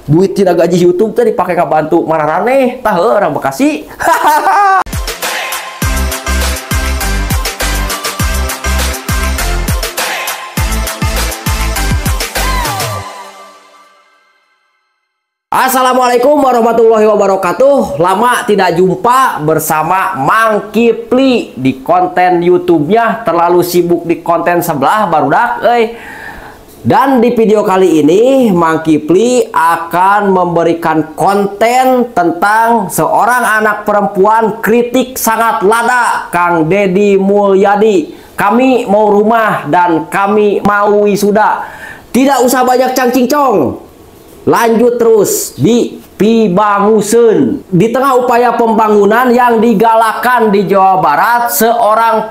duit tidak gaji YouTube teh dipakai ngebantu Mararaneh tah orang Bekasi. Assalamualaikum warahmatullahi wabarakatuh. Lama tidak jumpa bersama Mang Kipli di konten YouTube-nya. Terlalu sibuk di konten sebelah barudak Dan di video kali ini Mang Kipli akan memberikan konten tentang seorang anak perempuan kritik sangat lada, Kang Deddy Mulyadi. Kami mau rumah dan kami mau wisuda. Tidak usah banyak cang-cincong. Lanjut terus di Pibanguseun. Di tengah upaya pembangunan yang digalakan di Jawa Barat, seorang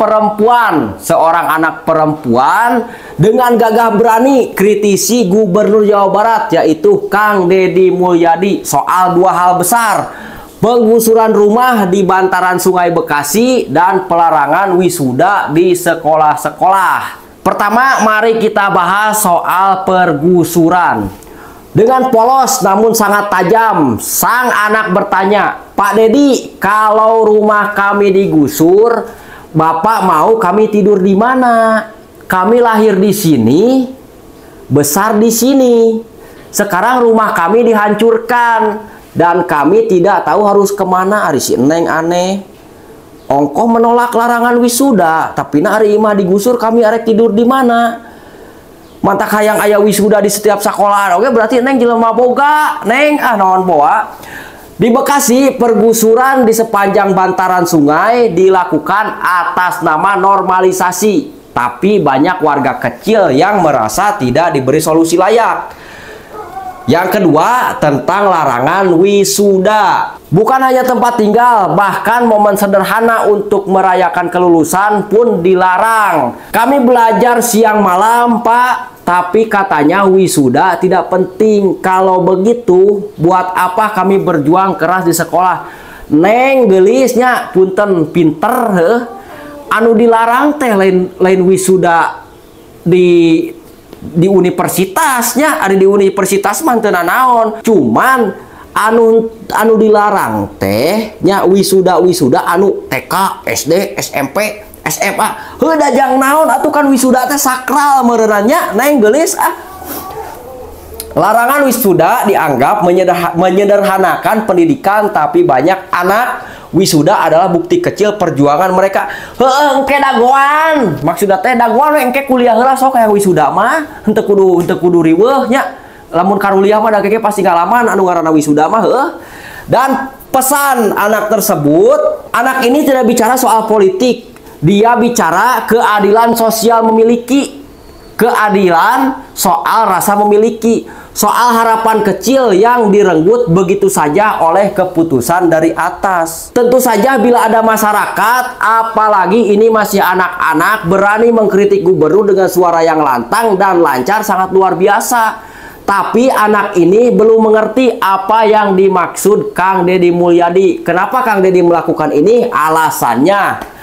anak perempuan dengan gagah berani kritisi Gubernur Jawa Barat, yaitu Kang Deddy Mulyadi, soal dua hal besar: penggusuran rumah di bantaran Sungai Bekasi dan pelarangan wisuda di sekolah-sekolah. Pertama, mari kita bahas soal pergusuran. Dengan polos namun sangat tajam, sang anak bertanya, "Pak Deddy, kalau rumah kami digusur, Bapak mau kami tidur di mana? Kami lahir di sini, besar di sini. Sekarang rumah kami dihancurkan dan kami tidak tahu harus kemana." Ari si Neng aneh. Ongkoh menolak larangan wisuda, tapi hari imah digusur kami arek tidur di mana? Mantak hayang aya wisuda di setiap sekolah. Oke, berarti Neng jelema boga. Neng naon boa. Di Bekasi, pergusuran di sepanjang bantaran sungai dilakukan atas nama normalisasi. Tapi banyak warga kecil yang merasa tidak diberi solusi layak. Yang kedua, tentang larangan wisuda. Bukan hanya tempat tinggal, bahkan momen sederhana untuk merayakan kelulusan pun dilarang. Kami belajar siang malam, Pak, tapi katanya wisuda tidak penting. Kalau begitu, buat apa kami berjuang keras di sekolah? Neng gelisnya punten pinter anu dilarang teh lain wisuda di universitasnya. Ada di universitas mantena naon, cuman anu dilarang teh nya wisuda anu TK, SD, SMP, SMA. Heuh dajang naon atuh kan wisuda teh sakral meureunanya. Neng geulis Larangan wisuda dianggap menyederhanakan pendidikan, tapi banyak anak wisuda adalah bukti kecil perjuangan mereka. Heuh engke dagoan. Maksudna teh dagoan we engke kuliah heula sok aya wisuda mah. Henteu kudu riweuh nya. Lamun karuliah mah da keke pasti ngalaman anu ngaranna wisuda mah heuh. Dan pesan anak tersebut, anak ini tidak bicara soal politik. Dia bicara keadilan sosial memiliki. Keadilan soal rasa memiliki, soal harapan kecil yang direnggut begitu saja oleh keputusan dari atas. Tentu saja bila ada masyarakat, apalagi ini masih anak-anak, berani mengkritik gubernur dengan suara yang lantang dan lancar sangat luar biasa. Tapi anak ini belum mengerti apa yang dimaksud Kang Deddy Mulyadi. Kenapa Kang Deddy melakukan ini? Alasannya: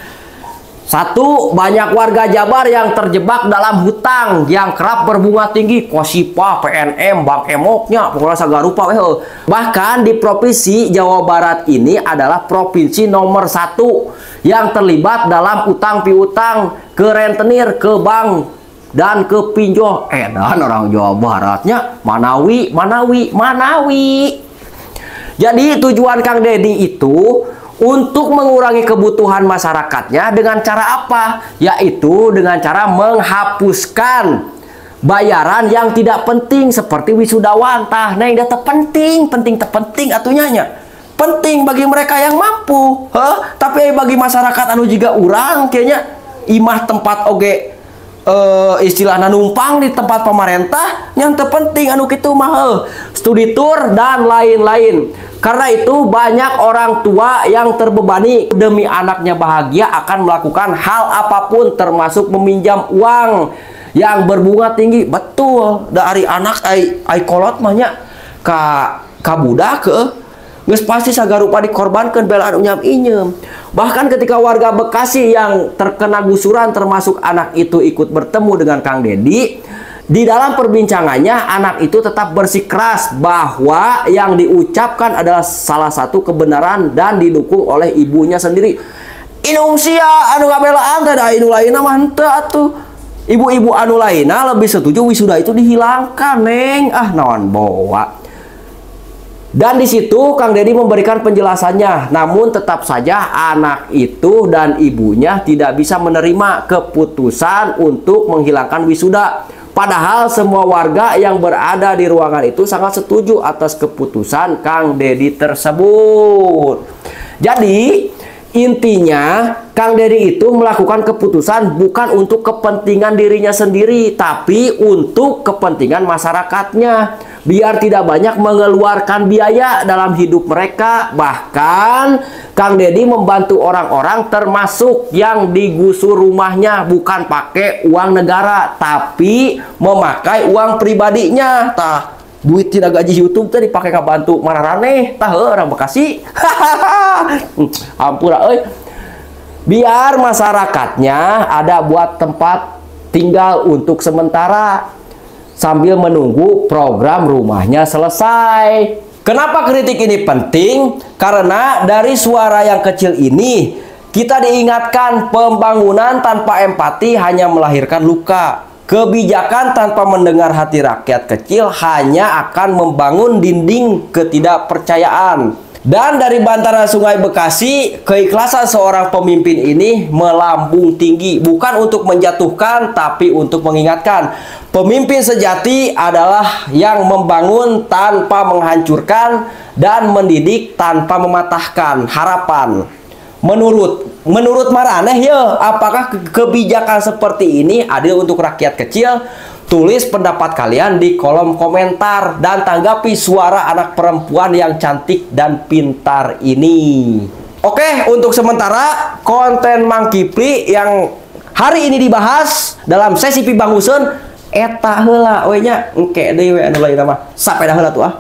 satu, banyak warga Jabar yang terjebak dalam hutang yang kerap berbunga tinggi. Kosipa, PNM, Bank Emoknya, pokoknya sagarupa. Bahkan di provinsi Jawa Barat ini adalah provinsi nomor 1 yang terlibat dalam utang piutang ke rentenir, ke bank, dan ke pinjol. Dan orang Jawa Baratnya Manawi. Jadi tujuan Kang Deddy itu untuk mengurangi kebutuhan masyarakatnya dengan cara apa? Yaitu dengan cara menghapuskan bayaran yang tidak penting seperti wisudawan. Tah, neng data penting atunya nya. Penting bagi mereka yang mampu. Tapi bagi masyarakat anu juga urang kayaknya imah tempat oge istilahna numpang di tempat pemerintah yang terpenting anu kitu mah studi tour dan lain-lain. Karena itu banyak orang tua yang terbebani demi anaknya bahagia akan melakukan hal apapun termasuk meminjam uang yang berbunga tinggi. Betul, dari anak ai kolot mah nya ka budak geus pasti sagarupa dikorbankeun bela anu nyam-inyem. Bahkan ketika warga Bekasi yang terkena gusuran termasuk anak itu ikut bertemu dengan Kang Deddy, Di dalam perbincangannya, anak itu tetap bersikeras bahwa yang diucapkan adalah salah satu kebenaran dan didukung oleh ibunya sendiri. Inung sia anu ngabelaan teh da inu lainna mah henteu atuh. Ibu-ibu anu lainna lebih setuju wisuda itu dihilangkan, Neng. Ah, naon bawa. Dan di situ Kang Deddy memberikan penjelasannya. Namun tetap saja anak itu dan ibunya tidak bisa menerima keputusan untuk menghilangkan wisuda. Padahal semua warga yang berada di ruangan itu sangat setuju atas keputusan Kang Deddy tersebut. Jadi intinya Kang Deddy itu melakukan keputusan bukan untuk kepentingan dirinya sendiri, tapi untuk kepentingan masyarakatnya, biar tidak banyak mengeluarkan biaya dalam hidup mereka. Bahkan Kang Deddy membantu orang-orang termasuk yang digusur rumahnya bukan pakai uang negara, tapi memakai uang pribadinya. Tah, duit tidak gaji YouTube tadi dipakai ngebantu Mararane, tah orang Bekasi. Ampura euy. Biar masyarakatnya ada buat tempat tinggal untuk sementara sambil menunggu program rumahnya selesai. Kenapa kritik ini penting? Karena dari suara yang kecil ini kita diingatkan pembangunan tanpa empati hanya melahirkan luka. Kebijakan tanpa mendengar hati rakyat kecil hanya akan membangun dinding ketidakpercayaan. Dan dari bantaran Sungai Bekasi, keikhlasan seorang pemimpin ini melambung tinggi, bukan untuk menjatuhkan tapi untuk mengingatkan. Pemimpin sejati adalah yang membangun tanpa menghancurkan dan mendidik tanpa mematahkan harapan. Menurut Maraneh ya, apakah kebijakan seperti ini adil untuk rakyat kecil? Tulis pendapat kalian di kolom komentar dan tanggapi suara anak perempuan yang cantik dan pintar ini. Oke, untuk sementara konten Mang Kipli yang hari ini dibahas dalam sesi Pibanguseun eta heula we nya engke deui we anu lain mah. Sapeda heula tuh ah.